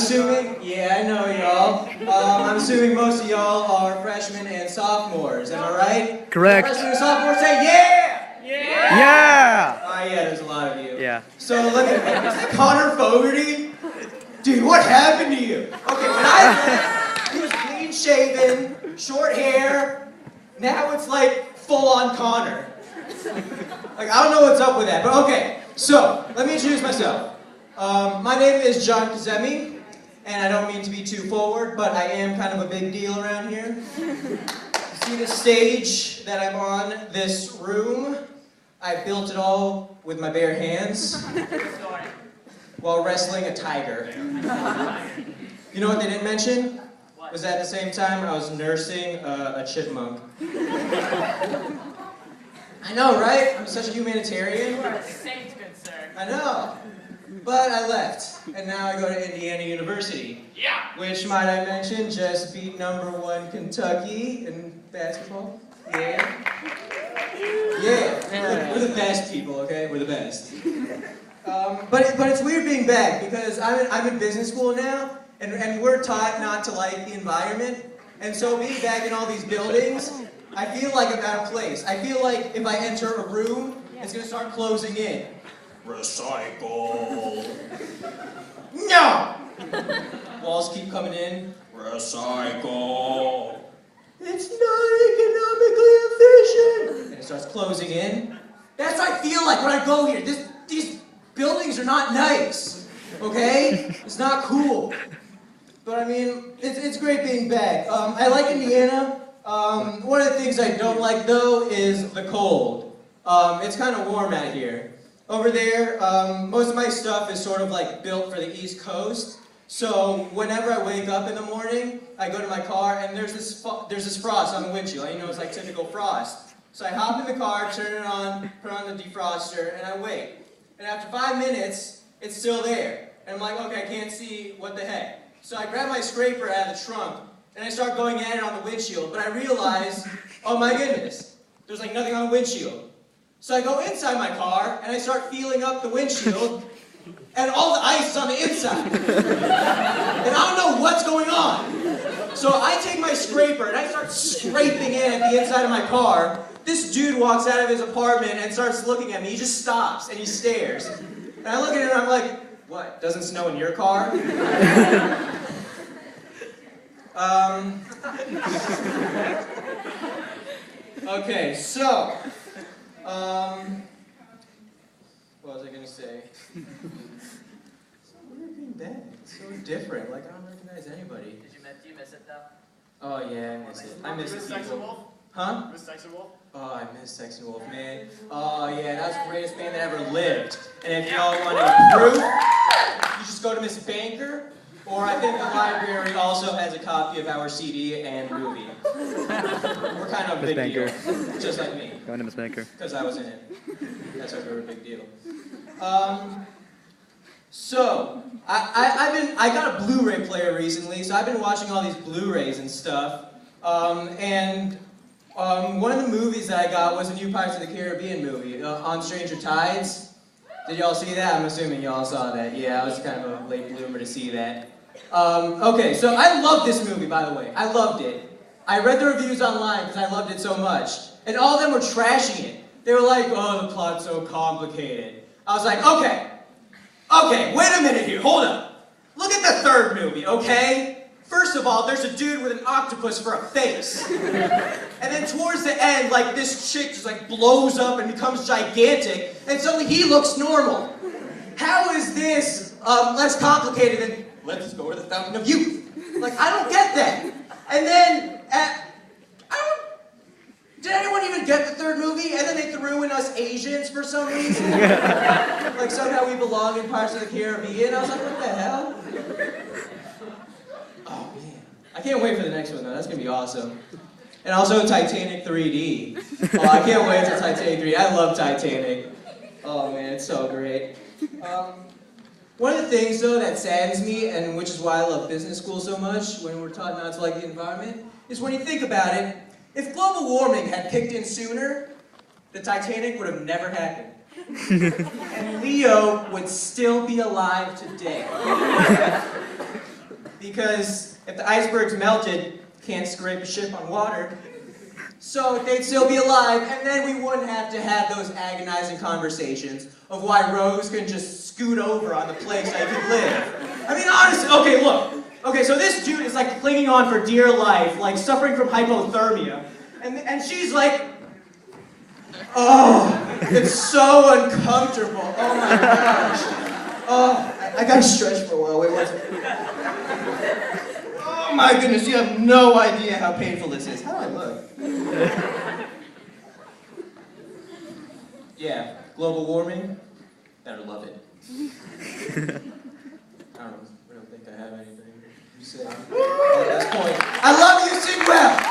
assuming, yeah, I know y'all. I'm assuming most of y'all are freshmen and sophomores. Am I right? Correct. Freshmen and sophomores say yeah! Yeah! Yeah, there's a lot of you. Yeah. So let me, Connor Fogarty? Dude, what happened to you? Okay, when I left, he was clean shaven, short hair. Now it's like full-on Connor. Like, I don't know what's up with that, but okay. So, let me introduce myself. My name is Kazemi, and I don't mean to be too forward, but I am kind of a big deal around here. You see the stage that I'm on, this room? I built it all with my bare hands while wrestling a tiger. You know what they didn't mention? Was that at the same time I was nursing a chipmunk. I know, right? I'm such a humanitarian. You are a saint, good sir. I know. But I left, and now I go to Indiana University. Yeah! Which, might I mention, just beat #1 Kentucky in basketball. Yeah. Yeah. We're the best people, okay? We're the best. But it's weird being back, because I'm in business school now, and we're taught not to like the environment. And so being back in all these buildings, I feel like I'm out of place. I feel like if I enter a room, it's going to start closing in. Recycle. No! Walls keep coming in. Recycle. It's not economically efficient. And it starts closing in. That's what I feel like when I go here. These buildings are not nice. Okay? It's not cool. But I mean, it's great being back. I like Indiana. One of the things I don't like, though, is the cold. It's kind of warm out here. Over there, most of my stuff is sort of like built for the East Coast. So whenever I wake up in the morning, I go to my car, and there's this frost on the windshield. You know, it's like typical frost. So I hop in the car, turn it on, put on the defroster, and I wait. And after 5 minutes, it's still there. And I'm like, okay, I can't see what the heck. So I grab my scraper out of the trunk, and I start going at it on the windshield, but I realize, oh my goodness, there's like nothing on the windshield. So I go inside my car, and I start feeling up the windshield, and all the ice is on the inside. And I don't know what's going on. So I take my scraper, and I start scraping in at the inside of my car. This dude walks out of his apartment and starts looking at me. He just stops, and he stares. And I look at him, and I'm like, what, doesn't snow in your car? Okay, so, what was I gonna say? It's so weird being back. It's so different. Like, I don't recognize anybody. Do you miss it, though? Oh, yeah, I miss it. I miss the people. Huh? You miss Sexy Wolf? Oh, I miss Sexy Wolf, man. Oh, yeah, that was the greatest band that ever lived. And if y'all want any proof, you just go to Miss Banker, or I think the library also has a copy of our CD and movie. We're kind of a big deal, just like me. Going to Miss Banker. Because I was in it. That's why we're a big deal. So, I got a Blu-ray player recently, so I've been watching all these Blu-rays and stuff. One of the movies that I got was a new Pirates of the Caribbean movie, On Stranger Tides. Did y'all see that? I'm assuming y'all saw that. Yeah, I was kind of a late bloomer to see that. Okay, so I loved this movie, by the way. I loved it. I read the reviews online because I loved it so much. And all of them were trashing it. They were like, oh, the plot's so complicated. I was like, okay, wait a minute here, hold up. Look at the third movie, okay? First of all, there's a dude with an octopus for a face. And then towards the end, like, this chick just like blows up and becomes gigantic, and suddenly he looks normal. How is this less complicated than, let's go to the Fountain of Youth? Like, I don't get that. And then, did anyone even get the third movie? And then they threw in us Asians for some reason. Like, somehow we belong in Pirates of the Caribbean. I was like, what the hell? Oh, man. I can't wait for the next one, though. That's going to be awesome. And also Titanic 3D. Oh, I can't wait till Titanic 3D. I love Titanic. Oh, man, it's so great. One of the things, though, that saddens me, and which is why I love business school so much, when we're taught not to like the environment, is when you think about it, if global warming had kicked in sooner, the Titanic would have never happened. And Leo would still be alive today. because if the icebergs melted, can't scrape a ship on water. So they'd still be alive, and then we wouldn't have to have those agonizing conversations of why Rose couldn't just scoot over on the place I could live. I mean, honestly, okay, look. Okay, so this dude is like clinging on for dear life, like suffering from hypothermia. And she's like, oh, it's so uncomfortable. Oh my gosh. Oh, I gotta stretch for a while. Wait, what's it? Oh my goodness, you have no idea how painful this is. How do I look? Yeah, global warming, better love it. I don't think I have anything to say at this point. I love you, Sidwell!